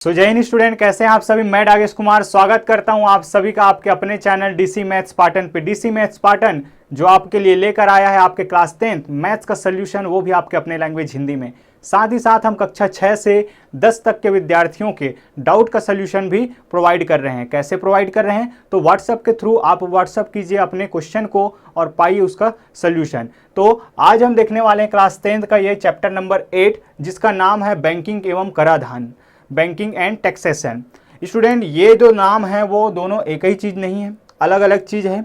जय हिंद स्टूडेंट, कैसे हैं आप सभी। मैं डागेश कुमार स्वागत करता हूं आप सभी का आपके अपने चैनल डीसी मैथ्स पार्टन पे। डीसी मैथ्स पार्टन जो आपके लिए लेकर आया है आपके क्लास 10th मैथ्स का सोल्यूशन, वो भी आपके अपने लैंग्वेज हिंदी में। साथ ही साथ हम कक्षा 6 से 10 तक के विद्यार्थियों के डाउट का सोल्यूशन भी प्रोवाइड कर रहे हैं। कैसे प्रोवाइड कर रहे हैं, तो व्हाट्सएप के थ्रू आप व्हाट्सएप कीजिए अपने क्वेश्चन को और पाइए उसका सोल्यूशन। तो आज हम देखने वाले हैं क्लास 10th का ये चैप्टर नंबर 8, जिसका नाम है बैंकिंग एवं कराधान, बैंकिंग एंड टैक्सेशन। स्टूडेंट, ये जो नाम है वो दोनों एक ही चीज़ नहीं है, अलग अलग चीज़ है।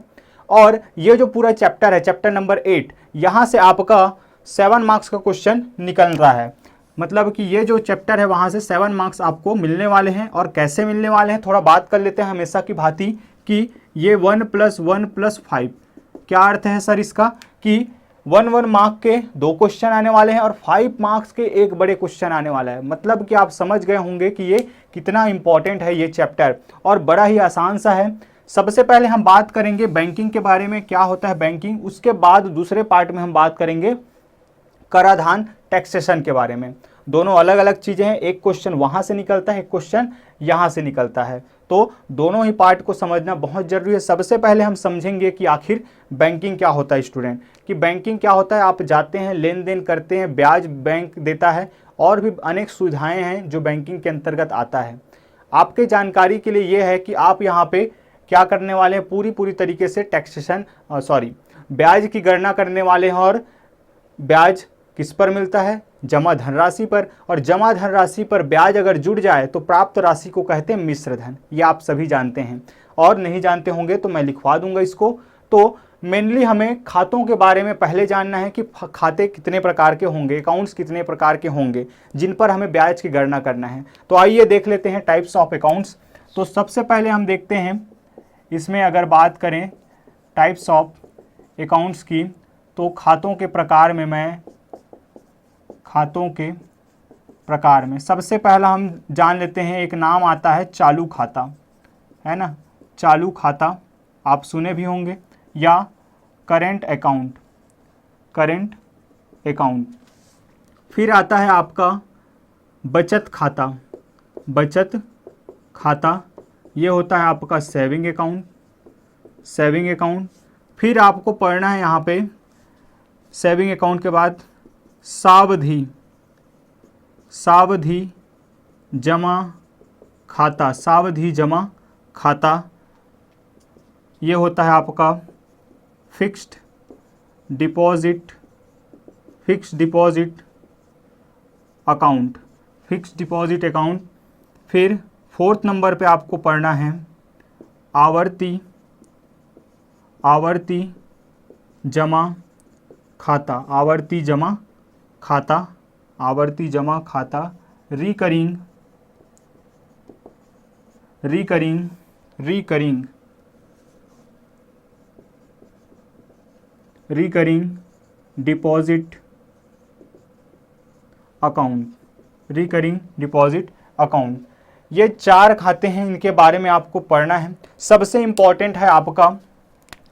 और ये जो पूरा चैप्टर है, चैप्टर नंबर 8, यहाँ से आपका 7 मार्क्स का क्वेश्चन निकल रहा है। मतलब कि ये जो चैप्टर है वहाँ से 7 मार्क्स आपको मिलने वाले हैं। और कैसे मिलने वाले हैं, थोड़ा बात कर लेते हैं हमेशा की भांति कि ये 1 + 1 + 5 क्या अर्थ है सर इसका, कि 1 मार्क के 2 क्वेश्चन आने वाले हैं और 5 मार्क्स के एक बड़े क्वेश्चन आने वाला है। मतलब कि आप समझ गए होंगे कि ये कितना इंपॉर्टेंट है ये चैप्टर, और बड़ा ही आसान सा है। सबसे पहले हम बात करेंगे बैंकिंग के बारे में, क्या होता है बैंकिंग। उसके बाद दूसरे पार्ट में हम बात करेंगे कराधान टैक्सेशन के बारे में। दोनों अलग अलग चीज़ें हैं, एक क्वेश्चन वहाँ से निकलता है, एक क्वेश्चन यहाँ से निकलता है। तो दोनों ही पार्ट को समझना बहुत ज़रूरी है। सबसे पहले हम समझेंगे कि आखिर बैंकिंग क्या होता है स्टूडेंट, कि बैंकिंग क्या होता है। आप जाते हैं, लेन देन करते हैं, ब्याज बैंक देता है, और भी अनेक सुविधाएं हैं जो बैंकिंग के अंतर्गत आता है। आपके जानकारी के लिए ये है कि आप यहाँ पे क्या करने वाले हैं, पूरी तरीके से टैक्सेशन ब्याज की गणना करने वाले हैं। और ब्याज किस पर मिलता है, जमा धनराशि पर। और जमा धनराशि पर ब्याज अगर जुड़ जाए तो प्राप्त राशि को कहते हैं मिश्र धन। ये आप सभी जानते हैं, और नहीं जानते होंगे तो मैं लिखवा दूंगा इसको। तो मेनली हमें खातों के बारे में पहले जानना है कि खाते कितने प्रकार के होंगे, अकाउंट्स कितने प्रकार के होंगे जिन पर हमें ब्याज की गणना करना है। तो आइए देख लेते हैं टाइप्स ऑफ अकाउंट्स। तो सबसे पहले हम देखते हैं इसमें, अगर बात करें टाइप्स ऑफ अकाउंट्स की, तो खातों के प्रकार में सबसे पहला हम जान लेते हैं, एक नाम आता है चालू खाता, है ना। चालू खाता आप सुने भी होंगे, या करेंट अकाउंट। फिर आता है आपका बचत खाता, ये होता है आपका सेविंग अकाउंट। फिर आपको पढ़ना है यहाँ पे सेविंग अकाउंट के बाद सावधि जमा खाता, ये होता है आपका फिक्स्ड डिपॉजिट अकाउंट। फिर 4th नंबर पे आपको पढ़ना है आवर्ती जमा खाता, रिकरिंग डिपॉजिट अकाउंट। ये 4 खाते हैं, इनके बारे में आपको पढ़ना है। सबसे इंपॉर्टेंट है आपका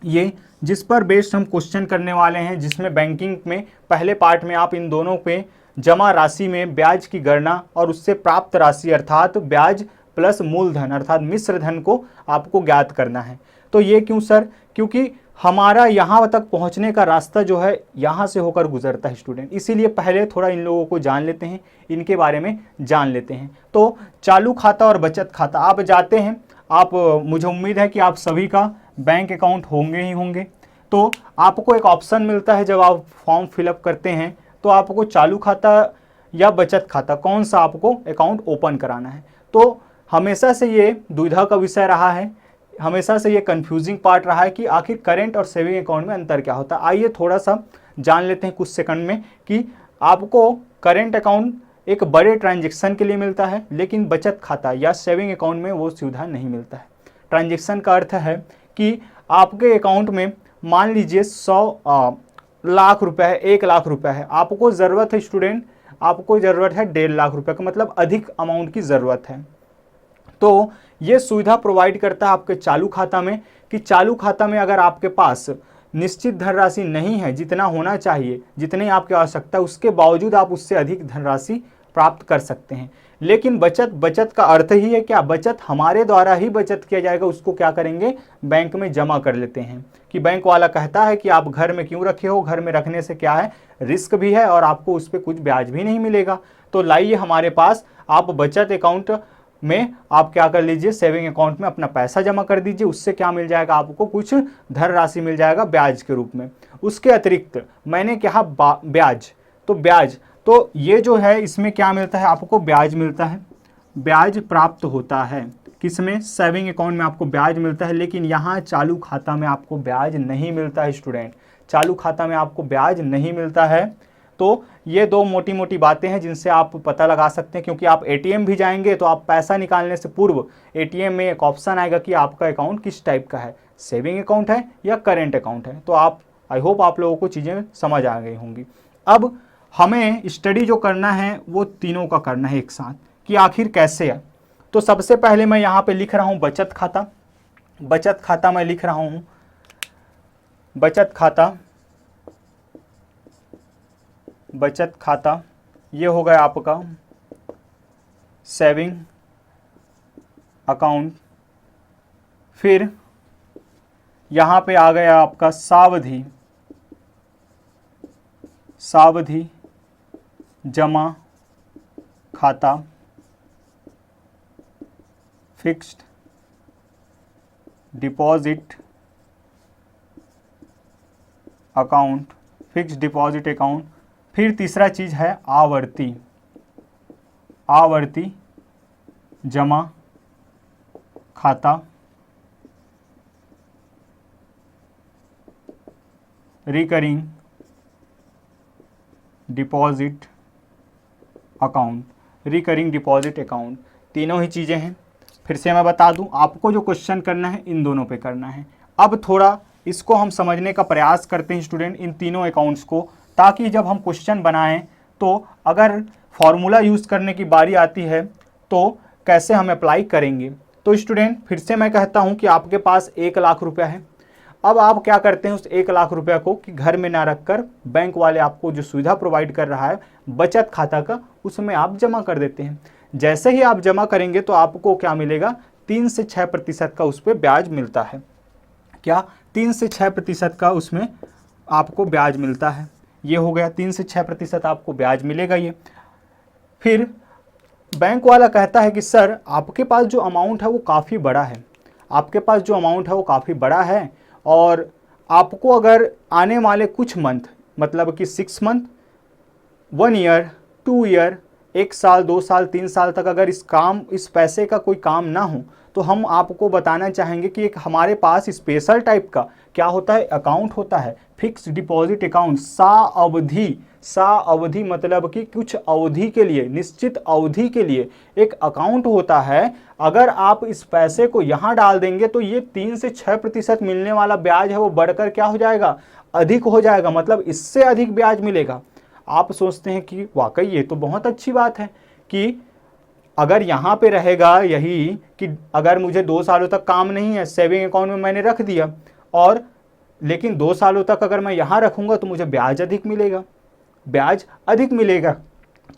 ये, जिस पर बेस्ड हम क्वेश्चन करने वाले हैं, जिसमें बैंकिंग में पहले पार्ट में आप इन दोनों पे जमा राशि में ब्याज की गणना और उससे प्राप्त राशि अर्थात ब्याज प्लस मूलधन अर्थात मिश्र धन को आपको ज्ञात करना है। तो ये क्यों सर, क्योंकि हमारा यहाँ तक पहुँचने का रास्ता जो है यहाँ से होकर गुजरता है स्टूडेंट, इसीलिए पहले थोड़ा इन लोगों को जान लेते हैं, इनके बारे में जान लेते हैं। तो चालू खाता और बचत खाता आप जाते हैं, आप मुझे उम्मीद है कि आप सभी का बैंक अकाउंट होंगे ही होंगे। तो आपको एक ऑप्शन मिलता है जब आप फॉर्म फिलअप करते हैं, तो आपको चालू खाता या बचत खाता कौन सा आपको अकाउंट ओपन कराना है। तो हमेशा से ये दुविधा का विषय रहा है, हमेशा से ये कंफ्यूजिंग पार्ट रहा है कि आखिर करेंट और सेविंग अकाउंट में अंतर क्या होता है। आइए थोड़ा सा जान लेते हैं कुछ सेकंड में कि आपको करेंट अकाउंट एक बड़े ट्रांजैक्शन के लिए मिलता है, लेकिन बचत खाता या सेविंग अकाउंट में वो सुविधा नहीं मिलता है। ट्रांजैक्शन का अर्थ है कि आपके अकाउंट में मान लीजिए 100 लाख रुपए है, 1 लाख रुपए है, आपको ज़रूरत है स्टूडेंट, आपको ज़रूरत है 1.5 लाख रुपए का, मतलब अधिक अमाउंट की ज़रूरत है। तो ये सुविधा प्रोवाइड करता है आपके चालू खाता में, कि चालू खाता में अगर आपके पास निश्चित धनराशि नहीं है, जितना होना चाहिए, जितनी आपकी आवश्यकता है, उसके बावजूद आप उससे अधिक धनराशि प्राप्त कर सकते हैं। लेकिन बचत, बचत का अर्थ ही है क्या, बचत हमारे द्वारा ही बचत किया जाएगा, उसको क्या करेंगे, बैंक में जमा कर लेते हैं। कि बैंक वाला कहता है कि आप घर में क्यों रखे हो, घर में रखने से क्या है, रिस्क भी है और आपको उस पर कुछ ब्याज भी नहीं मिलेगा। तो लाइए हमारे पास, आप बचत अकाउंट में आप क्या कर लीजिए, सेविंग अकाउंट में अपना पैसा जमा कर दीजिए। उससे क्या मिल जाएगा, आपको कुछ धन राशि मिल जाएगा ब्याज के रूप में। उसके अतिरिक्त मैंने कहा ब्याज, तो ब्याज, तो ये जो है इसमें क्या मिलता है, आपको ब्याज मिलता है, ब्याज प्राप्त होता है। किसमें, सेविंग अकाउंट में आपको ब्याज मिलता है। लेकिन यहाँ चालू खाता में आपको ब्याज नहीं मिलता है स्टूडेंट, चालू खाता में आपको ब्याज नहीं मिलता है। तो ये दो मोटी मोटी बातें हैं जिनसे आप पता लगा सकते हैं, क्योंकि आप एटीएम भी जाएंगे तो आप पैसा निकालने से पूर्व एटीएम में एक ऑप्शन आएगा कि आपका अकाउंट किस टाइप का है, सेविंग अकाउंट है या करेंट अकाउंट है। तो आप, आई होप आप लोगों को चीज़ें समझ आ गई होंगी। अब हमें स्टडी जो करना है वो तीनों का करना है एक साथ, कि आखिर कैसे है। तो सबसे पहले मैं यहाँ पे लिख रहा हूँ बचत खाता, बचत खाता मैं लिख रहा हूँ, बचत खाता, बचत खाता, ये हो गया आपका सेविंग अकाउंट। फिर यहाँ पे आ गया आपका सावधि, सावधि जमा खाता, fixed deposit account, fixed deposit account. फिर तीसरा चीज़ है आवर्ती, आवर्ती जमा खाता, recurring deposit account, recurring deposit account. तीनों ही चीज़ें हैं। फिर से मैं बता दूं, आपको जो क्वेश्चन करना है इन दोनों पे करना है। अब थोड़ा इसको हम समझने का प्रयास करते हैं स्टूडेंट, इन तीनों अकाउंट्स को, ताकि जब हम क्वेश्चन बनाएं तो अगर फॉर्मूला यूज़ करने की बारी आती है तो कैसे हम अप्लाई करेंगे। तो स्टूडेंट फिर से मैं कहता हूं कि आपके पास 1 लाख रुपया है। अब आप क्या करते हैं उस 1 लाख रुपया को, कि घर में ना रखकर बैंक वाले आपको जो सुविधा प्रोवाइड कर रहा है बचत खाता का, उसमें आप जमा कर देते हैं। जैसे ही आप जमा करेंगे तो आपको क्या मिलेगा, 3 से 6% का उस पर ब्याज मिलता है। क्या, 3 से 6% का उसमें आपको ब्याज मिलता है। ये हो गया, 3 से 6% आपको ब्याज मिलेगा ये। फिर बैंक वाला कहता है कि सर आपके पास जो अमाउंट है वो काफ़ी बड़ा है, आपके पास जो अमाउंट है वो काफ़ी बड़ा है, और आपको अगर आने वाले कुछ मंथ, मतलब कि 6 मंथ, 1 ईयर, 2 ईयर, 1 साल, 2 साल, 3 साल तक अगर इस पैसे का कोई काम ना हो, तो हम आपको बताना चाहेंगे कि एक हमारे पास स्पेशल टाइप का क्या होता है, अकाउंट होता है, फिक्स डिपॉजिट अकाउंट, साअवधि। साअवधि मतलब कि कुछ अवधि के लिए, निश्चित अवधि के लिए एक अकाउंट होता है। अगर आप इस पैसे को यहाँ डाल देंगे तो ये 3 से 6% मिलने वाला ब्याज है वो बढ़कर क्या हो जाएगा, अधिक हो जाएगा, मतलब इससे अधिक ब्याज मिलेगा। आप सोचते हैं कि वाकई ये तो बहुत अच्छी बात है कि अगर यहाँ पे रहेगा यही कि अगर मुझे 2 सालों तक काम नहीं है, सेविंग अकाउंट में मैंने रख दिया, और लेकिन 2 सालों तक अगर मैं यहाँ रखूँगा तो मुझे ब्याज अधिक मिलेगा, ब्याज अधिक मिलेगा।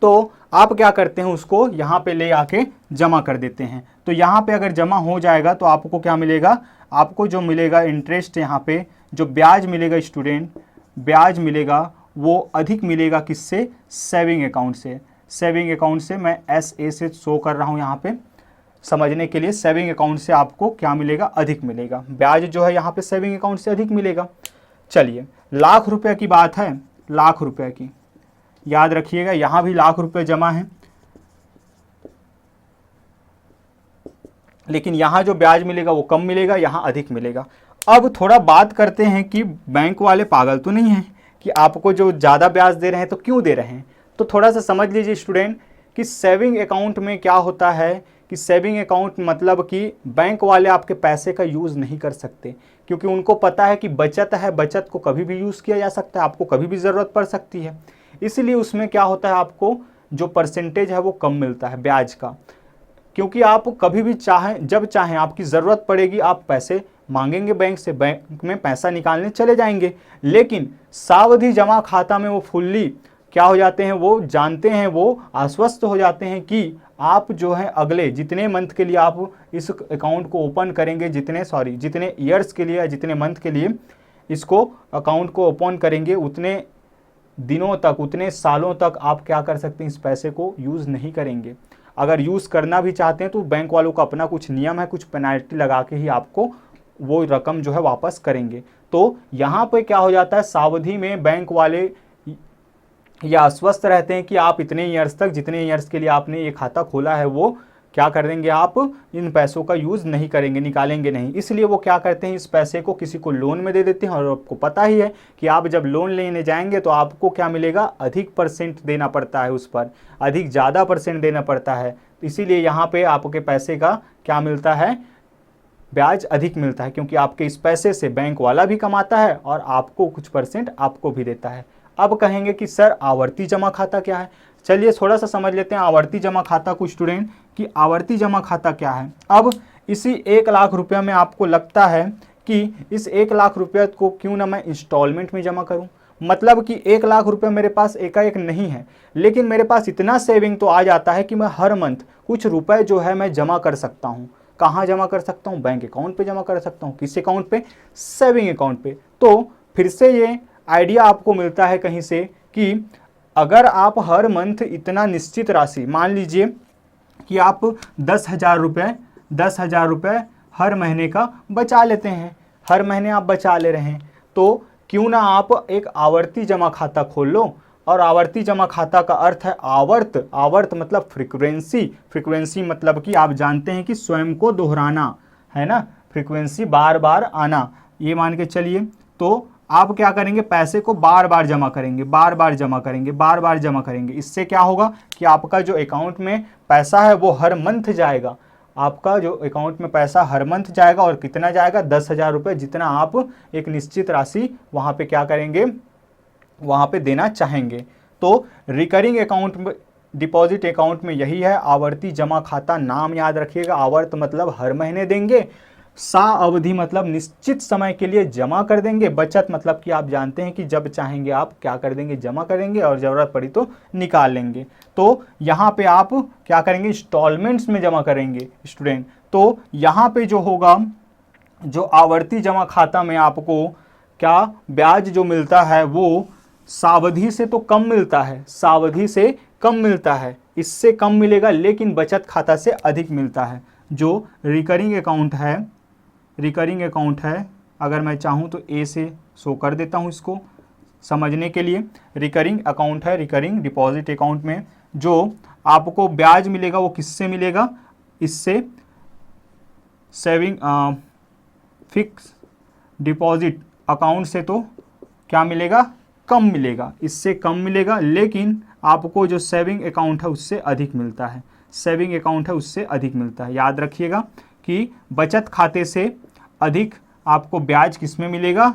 तो आप क्या करते हैं, उसको यहाँ पे ले आके जमा कर देते हैं। तो यहाँ पे अगर जमा हो जाएगा तो आपको क्या मिलेगा, आपको जो मिलेगा इंटरेस्ट, यहाँ पे जो ब्याज मिलेगा स्टूडेंट, ब्याज मिलेगा वो अधिक मिलेगा किससे, सेविंग अकाउंट से। सेविंग अकाउंट से मैं SA से शो कर रहा हूँ यहाँ पे समझने के लिए। सेविंग अकाउंट से आपको क्या मिलेगा, अधिक मिलेगा, ब्याज जो है यहाँ पे सेविंग अकाउंट से अधिक मिलेगा। चलिए, लाख रुपए की बात है, लाख रुपए की, याद रखिएगा यहाँ भी लाख रुपए जमा है, लेकिन यहाँ जो ब्याज मिलेगा वो कम मिलेगा, यहाँ अधिक मिलेगा। अब थोड़ा बात करते हैं कि बैंक वाले पागल तो नहीं हैं कि आपको जो ज़्यादा ब्याज दे रहे हैं तो क्यों दे रहे हैं। तो थोड़ा सा समझ लीजिए स्टूडेंट कि सेविंग अकाउंट में क्या होता है, कि सेविंग अकाउंट मतलब कि बैंक वाले आपके पैसे का यूज़ नहीं कर सकते, क्योंकि उनको पता है कि बचत है, बचत को कभी भी यूज़ किया जा सकता है, आपको कभी भी ज़रूरत पड़ सकती है। इसलिए उसमें क्या होता है, आपको जो परसेंटेज है वो कम मिलता है ब्याज का, क्योंकि आप कभी भी चाहें, जब चाहें आपकी ज़रूरत पड़ेगी आप पैसे मांगेंगे बैंक से, बैंक में पैसा निकालने चले जाएंगे। लेकिन सावधि जमा खाता में वो फुल्ली क्या हो जाते हैं, वो जानते हैं, वो आश्वस्त हो जाते हैं कि आप जो है अगले जितने मंथ के लिए आप इस अकाउंट को ओपन करेंगे, जितने ईयर्स के लिए या जितने मंथ के लिए इसको अकाउंट को ओपन करेंगे, उतने दिनों तक, उतने सालों तक आप क्या कर सकते हैं, इस पैसे को यूज़ नहीं करेंगे। अगर यूज़ करना भी चाहते हैं तो बैंक वालों का अपना कुछ नियम है, कुछ पेनल्टी लगा के ही आपको वो रकम जो है वापस करेंगे। तो यहाँ पे क्या हो जाता है, सावधि में बैंक वाले या आश्वस्त रहते हैं कि आप इतने ईयर्स तक, जितने ईयर्स के लिए आपने ये खाता खोला है, वो क्या कर देंगे, आप इन पैसों का यूज़ नहीं करेंगे, निकालेंगे नहीं। इसलिए वो क्या करते हैं, इस पैसे को किसी को लोन में दे देते हैं। और आपको पता ही है कि आप जब लोन लेने जाएंगे तो आपको क्या मिलेगा, अधिक परसेंट देना पड़ता है, उस पर अधिक ज़्यादा परसेंट देना पड़ता है। इसीलिए यहाँ पे आपके पैसे का क्या मिलता है, ब्याज अधिक मिलता है, क्योंकि आपके इस पैसे से बैंक वाला भी कमाता है और आपको कुछ परसेंट आपको भी देता है। अब कहेंगे कि सर आवर्ती जमा खाता क्या है। चलिए थोड़ा सा समझ लेते हैं आवर्ती जमा खाता को स्टूडेंट, कि आवर्ती जमा खाता क्या है। अब इसी 1 लाख रुपया में आपको लगता है कि इस 1 लाख रुपया को क्यों ना मैं इंस्टॉलमेंट में जमा करूं। मतलब कि 1 लाख रुपया मेरे पास एकाएक नहीं है, लेकिन मेरे पास इतना सेविंग तो आ जाता है कि मैं हर मंथ कुछ रुपए जो है मैं जमा कर सकता हूँ। कहाँ जमा कर सकता हूँ, बैंक अकाउंट पे जमा कर सकता हूँ। किस अकाउंट पे, सेविंग अकाउंट पे। तो फिर से ये आइडिया आपको मिलता है कहीं से कि अगर आप हर मंथ इतना निश्चित राशि, मान लीजिए कि आप 10,000 रुपये हर महीने का बचा लेते हैं, हर महीने आप बचा ले रहे हैं, तो क्यों ना आप एक आवर्ती जमा खाता खोल लो। और आवर्ती जमा खाता का अर्थ है आवर्त, आवर्त मतलब फ्रीक्वेंसी, फ्रीक्वेंसी मतलब कि आप जानते हैं कि स्वयं को दोहराना है ना, फ्रीक्वेंसी बार बार आना, ये मान के चलिए। तो आप क्या करेंगे, पैसे को बार बार जमा करेंगे, बार बार जमा करेंगे, बार बार जमा करेंगे। इससे क्या होगा कि आपका जो अकाउंट में पैसा है वो हर मंथ जाएगा, आपका जो अकाउंट में पैसा हर मंथ जाएगा। और कितना जाएगा, 10,000 रुपये, जितना आप एक निश्चित राशि वहाँ पे क्या करेंगे, वहाँ पे देना चाहेंगे। तो रिकरिंग अकाउंट में, डिपॉजिट अकाउंट में यही है, आवर्ती जमा खाता। नाम याद रखिएगा, आवर्त मतलब हर महीने देंगे, सा अवधि मतलब निश्चित समय के लिए जमा कर देंगे, बचत मतलब कि आप जानते हैं कि जब चाहेंगे आप क्या कर देंगे, जमा करेंगे और ज़रूरत पड़ी तो निकाल लेंगे। तो यहाँ पे आप क्या करेंगे, इंस्टॉलमेंट्स में जमा करेंगे स्टूडेंट। तो यहाँ पे जो होगा, जो आवर्ती जमा खाता में आपको क्या ब्याज जो मिलता है वो सावधि से तो कम मिलता है, सावधि से कम मिलता है, इससे कम मिलेगा, लेकिन बचत खाता से अधिक मिलता है। जो रिकरिंग अकाउंट है, रिकरिंग अकाउंट है, अगर मैं चाहूँ तो ए से शो कर देता हूँ इसको समझने के लिए। रिकरिंग अकाउंट है, रिकरिंग डिपॉजिट अकाउंट में जो आपको ब्याज मिलेगा वो किससे मिलेगा, इससे सेविंग फिक्स डिपॉजिट अकाउंट से तो क्या मिलेगा, कम मिलेगा, इससे कम मिलेगा, लेकिन आपको जो सेविंग अकाउंट है उससे अधिक मिलता है, सेविंग अकाउंट है उससे अधिक मिलता है। याद रखिएगा कि बचत खाते से अधिक आपको ब्याज किस में मिलेगा,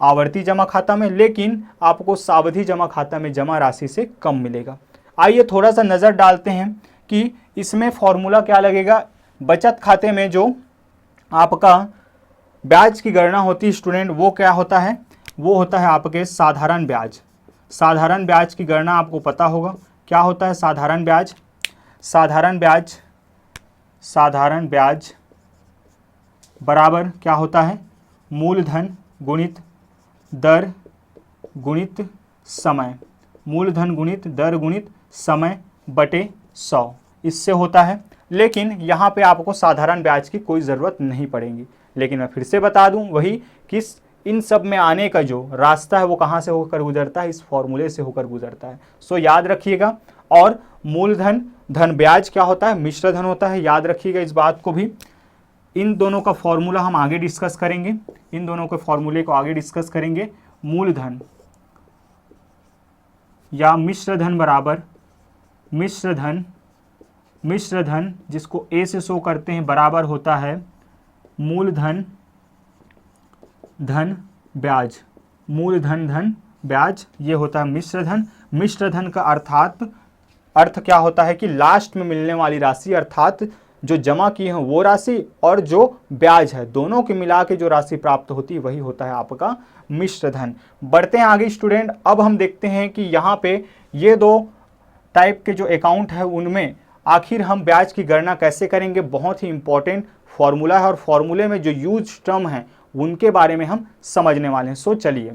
आवर्ती जमा खाता में, लेकिन आपको सावधि जमा खाता में जमा राशि से कम मिलेगा। आइए थोड़ा सा नज़र डालते हैं कि इसमें फॉर्मूला क्या लगेगा। बचत खाते में जो आपका ब्याज की गणना होती है स्टूडेंट, वो क्या होता है, वो होता है आपके साधारण ब्याज। साधारण ब्याज की गणना आपको पता होगा, क्या होता है साधारण ब्याज। साधारण ब्याज, साधारण ब्याज बराबर क्या होता है, मूलधन गुणित दर गुणित समय, मूलधन गुणित दर गुणित समय बटे 100, इससे होता है। लेकिन यहाँ पे आपको साधारण ब्याज की कोई ज़रूरत नहीं पड़ेगी। लेकिन मैं फिर से बता दूँ वही, किस इन सब में आने का जो रास्ता है वो कहाँ से होकर गुजरता है, इस फॉर्मूले से होकर गुजरता है। सो याद रखिएगा। और मूलधन धन ब्याज क्या होता है, मिश्र धन होता है, याद रखिएगा इस बात को भी। इन दोनों का फॉर्मूला हम आगे डिस्कस करेंगे, इन दोनों के फॉर्मूले को आगे डिस्कस करेंगे। मूलधन या मिश्र धन बराबर मिश्र धन, मिश्र धन जिसको ए से शो करते हैं, बराबर होता है मूलधन धन ब्याज, मूलधन धन ब्याज, ये होता है मिश्र धन। मिश्र धन का अर्थ क्या होता है कि लास्ट में मिलने वाली राशि, अर्थात जो जमा की है वो राशि और जो ब्याज है, दोनों के मिला के जो राशि प्राप्त होती है वही होता है आपका मिश्र धन। बढ़ते हैं आगे स्टूडेंट। अब हम देखते हैं कि यहाँ पे ये दो टाइप के जो अकाउंट है उनमें आखिर हम ब्याज की गणना कैसे करेंगे, बहुत ही इंपॉर्टेंट फॉर्मूला है और फॉर्मूले में जो यूज टर्म है उनके बारे में हम समझने वाले हैं। सो चलिए